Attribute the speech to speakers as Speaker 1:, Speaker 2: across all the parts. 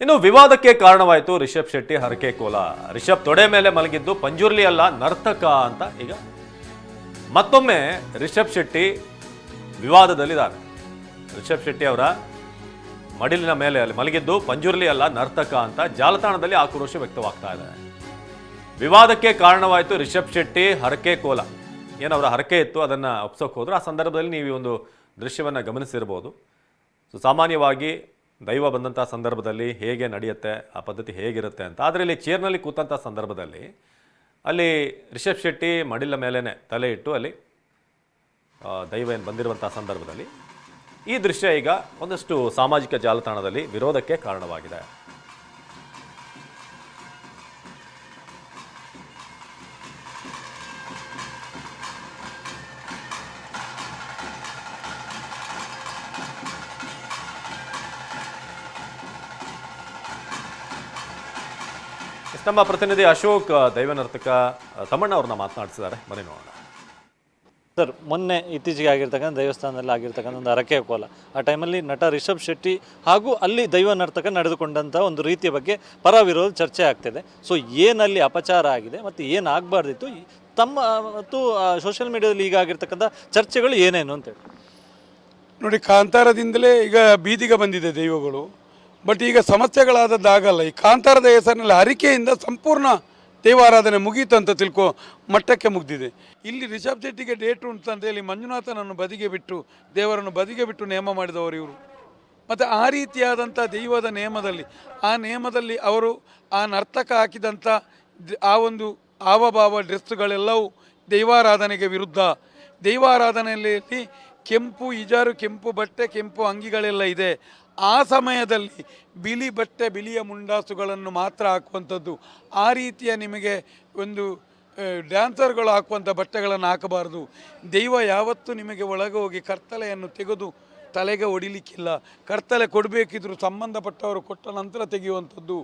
Speaker 1: ಇನ್ನು ವಿವಾದಕ್ಕೆ ಕಾರಣವಾಯಿತು ರಿಷಬ್ ಶೆಟ್ಟಿ ಹರಕೆ ಕೋಲ. ರಿಷಬ್ ತೊಡೆ ಮೇಲೆ ಮಲಗಿದ್ದು ಪಂಜುರ್ಲಿ ಅಲ್ಲ ನರ್ತಕ ಅಂತ ಈಗ ಮತ್ತೊಮ್ಮೆ ರಿಷಬ್ ಶೆಟ್ಟಿ ವಿವಾದದಲ್ಲಿದ್ದಾರೆ. ರಿಷಬ್ ಶೆಟ್ಟಿ ಅವರ ಮಡಿಲಿನ ಮೇಲೆ ಅಲ್ಲಿ ಮಲಗಿದ್ದು ಪಂಜುರ್ಲಿ ಅಲ್ಲ ನರ್ತಕ ಅಂತ ಜಾಲತಾಣದಲ್ಲಿ ಆಕ್ರೋಶ ವ್ಯಕ್ತವಾಗ್ತಾ ಇದೆ. ವಿವಾದಕ್ಕೆ ಕಾರಣವಾಯಿತು ರಿಷಬ್ ಶೆಟ್ಟಿ ಹರಕೆ ಕೋಲ. ಏನವರ ಹರಕೆ ಇತ್ತು, ಅದನ್ನ ಒಪ್ಸೋಕೆ ಹೋದ್ರು. ಆ ಸಂದರ್ಭದಲ್ಲಿ ನೀವು ಈ ಒಂದು ದೃಶ್ಯವನ್ನು ಗಮನಿಸಿರ್ಬೋದು. ಸಾಮಾನ್ಯವಾಗಿ ದೈವ ಬಂದಂಥ ಸಂದರ್ಭದಲ್ಲಿ ಹೇಗೆ ನಡೆಯುತ್ತೆ, ಆ ಪದ್ಧತಿ ಹೇಗಿರುತ್ತೆ ಅಂತ. ಆದರೆ ಇಲ್ಲಿ ಚೇರ್ನಲ್ಲಿ ಕೂತಂಥ ಸಂದರ್ಭದಲ್ಲಿ ಅಲ್ಲಿ ರಿಷಬ್ ಶೆಟ್ಟಿ ಮಡಿಲ ಮೇಲೇ ತಲೆ ಇಟ್ಟು ಅಲ್ಲಿ ದೈವ ಏನು ಬಂದಿರುವಂಥ ಸಂದರ್ಭದಲ್ಲಿ ಈ ದೃಶ್ಯ ಈಗ ಒಂದಷ್ಟು ಸಾಮಾಜಿಕ ಜಾಲತಾಣದಲ್ಲಿ ವಿರೋಧಕ್ಕೆ ಕಾರಣವಾಗಿದೆ. ನಮ್ಮ ಪ್ರತಿನಿಧಿ ಅಶೋಕ್ ದೈವ ನರ್ತಕ ತಮ್ಮಣ್ಣ ಅವ್ರನ್ನ ಮಾತನಾಡಿಸಿದ್ದಾರೆ, ಬನ್ನಿ ನೋಡೋಣ.
Speaker 2: ಸರ್, ಮೊನ್ನೆ ಇತ್ತೀಚೆಗೆ ಆಗಿರ್ತಕ್ಕಂಥ ದೇವಸ್ಥಾನದಲ್ಲಿ ಆಗಿರ್ತಕ್ಕಂಥ ಒಂದು ಹರಕೆ ಕೋಲ, ಆ ಟೈಮಲ್ಲಿ ನಟ ರಿಷಬ್ ಶೆಟ್ಟಿ ಹಾಗೂ ಅಲ್ಲಿ ದೈವ ನರ್ತಕ ನಡೆದುಕೊಂಡಂಥ ಒಂದು ರೀತಿಯ ಬಗ್ಗೆ ಪರ ವಿರೋಧ ಚರ್ಚೆ ಆಗ್ತಿದೆ. ಸೊ ಏನಲ್ಲಿ ಅಪಚಾರ ಆಗಿದೆ ಮತ್ತು ಏನಾಗಬಾರ್ದಿತ್ತು, ತಮ್ಮ ಮತ್ತು ಸೋಷಿಯಲ್ ಮೀಡಿಯಾದಲ್ಲಿ ಈಗ ಆಗಿರ್ತಕ್ಕಂಥ ಚರ್ಚೆಗಳು ಏನೇನು ಅಂತೇಳಿ
Speaker 3: ನೋಡಿ. ಕಾಂತಾರದಿಂದಲೇ ಈಗ ಬೀದಿಗೆ ಬಂದಿದೆ ದೈವಗಳು. ಬಟ್ ಈಗ ಸಮಸ್ಯೆಗಳಾದದ್ದಾಗಲ್ಲ. ಈ ಕಾಂತಾರದ ಹೆಸರಿನಲ್ಲಿ ಹರಿಕೆಯಿಂದ ಸಂಪೂರ್ಣ ದೈವಾರಾಧನೆ ಮುಗೀತು ಅಂತ ತಿಳ್ಕೊ ಮಟ್ಟಕ್ಕೆ ಮುಗ್ದಿದೆ. ಇಲ್ಲಿ ರಿಷಬ್ ಶೆಟ್ಟಿಗೆ ಡೇಟ್ ಉಂಟಂತ ಹೇಳಿ ಮಂಜುನಾಥನನ್ನು ಬದಿಗೆ ಬಿಟ್ಟು, ದೇವರನ್ನು ಬದಿಗೆ ಬಿಟ್ಟು ನೇಮ ಮಾಡಿದವರು ಇವರು. ಮತ್ತು ಆ ರೀತಿಯಾದಂಥ ದೈವದ ನೇಮದಲ್ಲಿ ಅವರು ಆ ನರ್ತಕ ಹಾಕಿದಂಥ ಆ ಒಂದು ಹಾವಭಾವ ಡ್ರೆಸ್ಸುಗಳೆಲ್ಲವೂ ದೈವಾರಾಧನೆಗೆ ವಿರುದ್ಧ. ದೈವಾರಾಧನೆಯಲ್ಲಿ ಕೆಂಪು ಇಜಾರು, ಕೆಂಪು ಬಟ್ಟೆ, ಕೆಂಪು ಅಂಗಿಗಳೆಲ್ಲ ಇದೆ. ಆ ಸಮಯದಲ್ಲಿ ಬಿಳಿ ಬಟ್ಟೆ, ಬಿಳಿಯ ಮುಂಡಾಸುಗಳನ್ನು ಮಾತ್ರ ಹಾಕುವಂಥದ್ದು. ಆ ರೀತಿಯ ನಿಮಗೆ ಒಂದು ಡ್ಯಾನ್ಸರ್ಗಳು ಹಾಕುವಂಥ ಬಟ್ಟೆಗಳನ್ನು ಹಾಕಬಾರ್ದು. ದೈವ ಯಾವತ್ತೂ ನಿಮಗೆ ಒಳಗೆ ಹೋಗಿ ಕರ್ತಲೆಯನ್ನು ತೆಗೆದು ತಲೆಗೆ ಹೊಡಿಲಿಕ್ಕಿಲ್ಲ. ಕರ್ತಲೆ ಕೊಡಬೇಕಿದ್ರು ಸಂಬಂಧಪಟ್ಟವರು ಕೊಟ್ಟ ನಂತರ ತೆಗೆಯುವಂಥದ್ದು.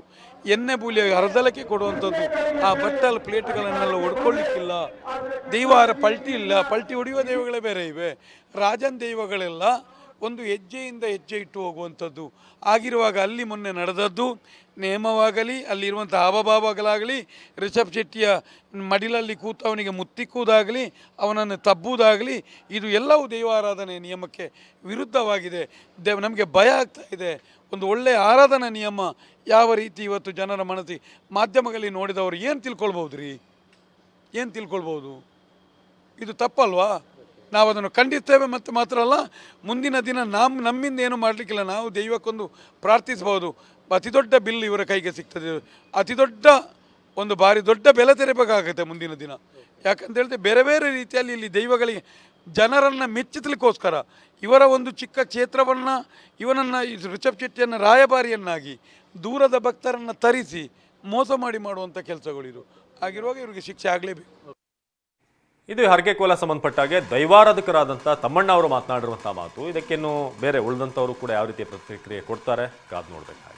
Speaker 3: ಎಣ್ಣೆ ಬೂಲಿಯ ಅರ್ಧಲಕ್ಕೆ ಕೊಡುವಂಥದ್ದು. ಆ ಬಟ್ಟಲ ಪ್ಲೇಟ್ಗಳನ್ನೆಲ್ಲ ಹೊಡ್ಕೊಳ್ಳಿಕ್ಕಿಲ್ಲ. ದೈವಾರ ಪಲ್ಟಿ ಇಲ್ಲ. ಪಲ್ಟಿ ಹೊಡೆಯುವ ದೈವಗಳೇ ಬೇರೆ ಇವೆ. ರಾಜನ್ ದೈವಗಳೆಲ್ಲ ಒಂದು ಹೆಜ್ಜೆಯಿಂದ ಹೆಜ್ಜೆ ಇಟ್ಟು ಹೋಗುವಂಥದ್ದು. ಆಗಿರುವಾಗ ಅಲ್ಲಿ ಮೊನ್ನೆ ನಡೆದದ್ದು ನೇಮವಾಗಲಿ, ಅಲ್ಲಿರುವಂಥ ಹಾವಭಾವಗಳಾಗಲಿ, ರಿಷಬ್ ಶೆಟ್ಟಿಯ ಮಡಿಲಲ್ಲಿ ಕೂತವನಿಗೆ ಮುತ್ತಿಕ್ಕುವುದಾಗಲಿ, ಅವನನ್ನು ತಬ್ಬುವುದಾಗಲಿ, ಇದು ಎಲ್ಲವೂ ದೈವಾರಾಧನೆ ನಿಯಮಕ್ಕೆ ವಿರುದ್ಧವಾಗಿದೆ. ನಮಗೆ ಭಯ ಆಗ್ತಾ ಇದೆ. ಒಂದು ಒಳ್ಳೆಯ ಆರಾಧನಾ ನಿಯಮ ಯಾವ ರೀತಿ ಇವತ್ತು ಜನರ ಮನಸ್ಸಿ ಮಾಧ್ಯಮಗಳಲ್ಲಿ ನೋಡಿದವರು ಏನು ತಿಳ್ಕೊಳ್ಬೋದು ರೀ? ಏನು ತಿಳ್ಕೊಳ್ಬೋದು? ಇದು ತಪ್ಪಲ್ವಾ? ನಾವು ಅದನ್ನು ಖಂಡಿಸ್ತೇವೆ. ಮತ್ತು ಮಾತ್ರ ಅಲ್ಲ, ಮುಂದಿನ ದಿನ ನಮ್ಮಿಂದ ಏನು ಮಾಡಲಿಕ್ಕಿಲ್ಲ. ನಾವು ದೈವಕ್ಕೊಂದು ಪ್ರಾರ್ಥಿಸ್ಬೋದು. ಅತಿ ದೊಡ್ಡ ಬಿಲ್ ಇವರ ಕೈಗೆ ಸಿಗ್ತದೆ. ಅತಿ ದೊಡ್ಡ ಒಂದು ಭಾರಿ ದೊಡ್ಡ ಬೆಲೆ ತೆರಬೇಕಾಗುತ್ತೆ ಮುಂದಿನ ದಿನ. ಯಾಕಂತ ಹೇಳಿದ್ರೆ ಬೇರೆ ಬೇರೆ ರೀತಿಯಲ್ಲಿ ಇಲ್ಲಿ ದೈವಗಳಿಗೆ ಜನರನ್ನು ಮೆಚ್ಚಿಸಲಿಕ್ಕೋಸ್ಕರ ಇವರ ಒಂದು ಚಿಕ್ಕ ಕ್ಷೇತ್ರವನ್ನು, ಇವನನ್ನು ರಿಷಬ್ ಶೆಟ್ಟಿಯನ್ನು ರಾಯಭಾರಿಯನ್ನಾಗಿ ದೂರದ ಭಕ್ತರನ್ನು ತರಿಸಿ ಮೋಸ ಮಾಡುವಂಥ ಕೆಲಸಗಳಿರು. ಆಗಿರುವಾಗ ಇವರಿಗೆ ಶಿಕ್ಷೆ ಆಗಲೇಬೇಕು.
Speaker 1: ಇದು ಹರಕೆ ಕೋಲ ಸಂಬಂಧಪಟ್ಟಾಗೆ ದೈವಾರಾಧಕರಾದಂಥ ತಮ್ಮಣ್ಣ ಅವರು ಮಾತನಾಡಿರುವಂಥ ಮಾತು. ಇದಕ್ಕೇನು ಬೇರೆ ಉಳಿದಂಥವರು ಕೂಡ ಯಾವ ರೀತಿಯ ಪ್ರತಿಕ್ರಿಯೆ ಕೊಡ್ತಾರೆ ಕಾದು ನೋಡಬೇಕಾಗಿದೆ.